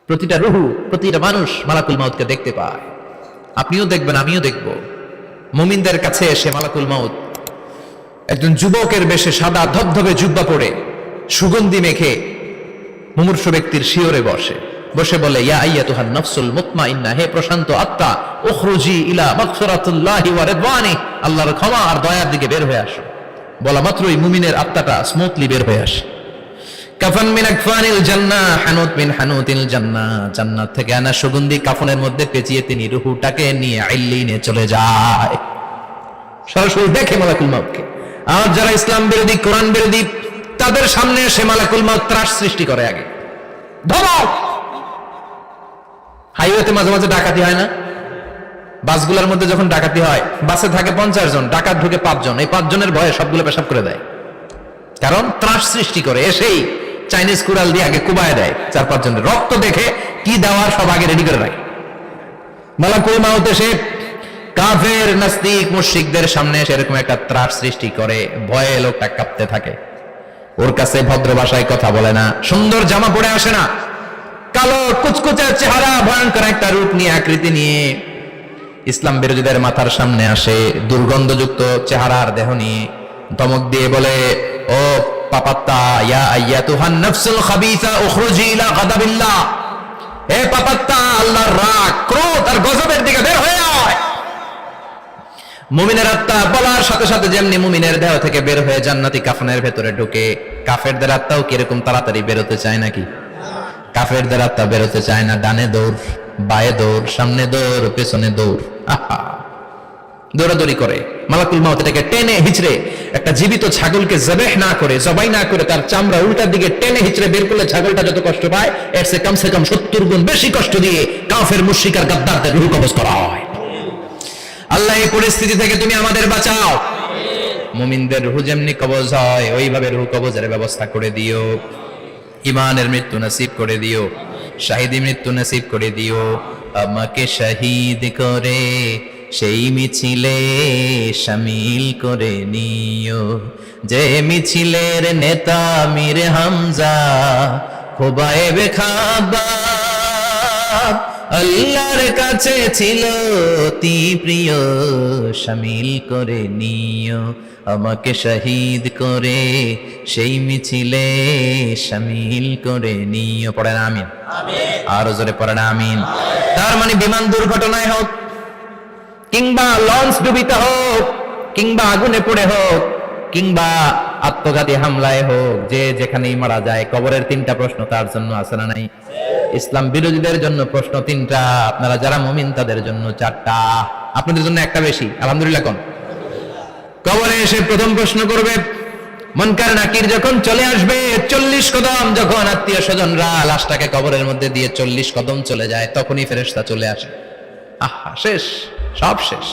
প্রতিটা রুহু, প্রতিটা মানুষ মালাকুল মাউতকে দেখতে পায়। আপনিও দেখবেন, আমিও দেখব। মুমিনদের কাছে এসে মালাকুল মাউত একজন যুবকের বেশে সাদা ধবধবে জুব্বা পরে সুগন্ধি মেখে মুমূর্ষু ব্যক্তির শিয়রে বসে বলে, ইয়া আইয়াতুহান নাফসুল মুতমাইন্না, হে প্রশান্ত আত্মা, উখরুজি ইলা মাগফিরাতিল্লাহি ওয়া রিদওয়ানি, আল্লাহর ক্ষমা আর দয়ার দিকে বের হয়ে আসো। বলা মাত্রই মুমিনের আত্মাটা স্মুথলি বের হয়ে আসে। কাফান মিন আকফানিল জান্নাহ, হানুত মিন হানুতিল জান্নাহ, জান্নাত থেকে আনা সুগন্ধি কাফনের মধ্যে পেঁচিয়ে তিনি রূহটাকে নিয়ে ইল্লিনে চলে যায়। সরাসরি দেখে মালাকুল মাউতকে। আর যারা ইসলাম বিরোধী, কোরআন বিরোধী, তাদের সামনে এসে মালাকুল মাউত ত্রাস সৃষ্টি করে। আগে ধমক। হাইওয়েতে মাঝে মাঝে ডাকাতি হয় না? বাসগুলোর মধ্যে যখন ডাকাতি হয়, বাসে থাকে 50 জন, ডাকাত ঢুকে 5 জন, এই 5 জনের ভয়ে সবগুলো পেশাব করে দেয়। কারণ ত্রাস সৃষ্টি করে। এসেই চাইনিজ কুড়াল দিয়ে আগে কুবায় দেয় 4-5 জনের। রক্ত দেখে কি দেওয়ার সব আগে রেডি করে রাখে। মালাকুল মাউত এসে কাফের, নাস্তিক, মুশরিকদের সামনে এসে এরকম একটা ত্রাস সৃষ্টি করে। ভয়ে লোকটা কাঁপতে থাকে। ওর কাছে ভদ্র ভাষায় কথা বলে না, সুন্দর জামা পরে আসে না, কালো কুচকুচে চেহারা, ভয়ঙ্কর একটা রূপ নিয়ে, আকৃতি নিয়ে ইসলাম বিরোধীদের মাথার সামনে আসে, দুর্গন্ধযুক্ত চেহারার দেহ নিয়ে ধমক দিয়ে বলে, ও পাপাত্তা, ইয়া আইয়াতুহান নাফসুল খাবিসা উখরুজি ইলা গাদাবিল্লাহ, হে পাপাত্তা, আল্লাহর রাগ, ক্রোধ আর গজবের দিকে বের হয়ে আয়। মুমিনের আত্মা বলার সাথে সাথে যেমনি মুমিনের দেহ থেকে বের হয়ে জান্নাতি কাফনের ভেতরে ঢুকে, কাফেরদের আত্মাও কিরকম তাড়াতাড়ি বেরোতে চায় নাকি? কাফেরদের আত্মা বেরোতে চায় না। ডানে দৌড়, বায়ে দৌড়, সামনে দৌড়, পেছনে দৌড়, আহা, দৌড়াদৌড়ি করে। মালাকুল মাউত এটাকে টেনে হিচড়ে, একটা জীবিত ছাগলকে জবাই না করে তার চামড়া উল্টার দিকে টেনে হিচড়ে বের করলে ছাগলটা যত কষ্ট পায়, এর সে কম 70 গুণ বেশি কষ্ট দিয়ে কাফের, মুশরিক আর গাদ্দারদের রূহ কবজ করা হয়। আল্লাহ এই পরিস্থিতি থেকে তুমি আমাদের বাঁচাও। মুমিনদের রূহ যেমনি কবজ হয়, ওইভাবে রূহ কবজের ব্যবস্থা করে দিও। ইমানের মৃত্যু নসিব করে দিও, শাহিদি মৃত্যু নসিব করে দিও। আমাকে শহীদ করে সেই মিছিলে শামিল করে নিও, যে মিছিলের নেতা মীর হামজা, খোবায়েবে খাব্বাব, আল্লাহর কাছে ছিল অতি প্রিয়, শামিল করে নিও। আমাকে শহীদ করে সেই মিছিলে শামিল করে নিও। পড়েন আমিন। আরো জোরে পড়েন আমিন। তার মানে বিমান দুর্ঘটনায় হোক, কিংবা লঞ্চ ডুবিতে হোক, কিংবা আগুনে পড়ে হোক, কিংবা আত্মঘাতী হামলায় হোক, যে যেখানেই মারা যায়, কবরের 3টা প্রশ্ন তার জন্য আছে না নাই? ইসলাম বিরোধীদের জন্য প্রশ্ন 3টা, আপনারা যারা মুমিন তাদের জন্য 4টা, আপনাদের জন্য একটা বেশি। আলহামদুলিল্লাহ। কোন কবরে এসে প্রথম প্রশ্ন করবে, মুনকার নাকির যখন চলে আসবে, 40 কদম যখন আত্মীয় স্বজনরা লাশটাকে কবরের মধ্যে দিয়ে 40 কদম চলে যায়, তখনই ফেরেশতা চলে আসে। আহা, শেষ, সব শেষ।